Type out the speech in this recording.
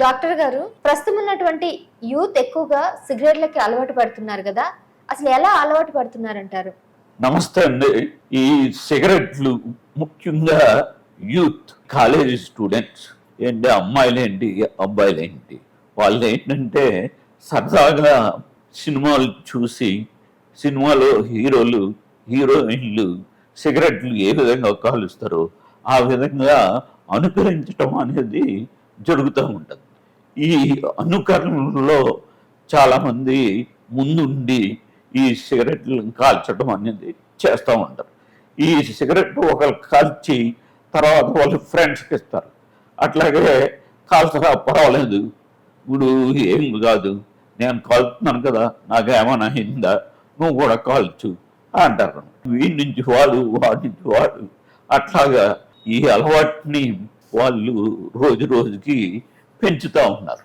Doctor గారు, ప్రస్తుతం ఉన్నటువంటి యూత్ ఎక్కువగా సిగరెట్లకి అలవాటు పడుతున్నారు కదా, అసలు ఎలా అలవాటు పడుతున్నారంటారు? నమస్తే అండి. ఈ సిగరెట్లు ముఖ్యంగా యూత్ కాలేజీ స్టూడెంట్స్ ఏంటి, అమ్మాయిలేంటి అబ్బాయిలేంటి, వాళ్ళు ఏంటంటే సరదాగా సినిమాలు చూసి సినిమాలో హీరోలు హీరోయిన్లు సిగరెట్లు ఏ విధంగా కాలుస్తారో ఆ విధంగా అనుకరించటం అనేది జరుగుతూ ఉంటుంది. ఈ అనుకరణలో చాలామంది ముందుండి ఈ సిగరెట్లను కాల్చడం అనేది చేస్తూ ఉంటారు. ఈ సిగరెట్ ఒకరు కాల్చి తర్వాత వాళ్ళ ఫ్రెండ్స్కి ఇస్తారు. అట్లాగే కాల్చరా పర్వాలేదు, ఇప్పుడు ఏం కాదు, నేను కాలుతున్నాను కదా, నాకేమైనా అయిందా, నువ్వు కూడా కాల్చు అంటారు. వీడి నుంచి వాడు, వాడి నుంచి వాడు, అట్లాగా ఈ అలవాటుని వాళ్ళు రోజు రోజుకి పెంచుతూ ఉన్నారు.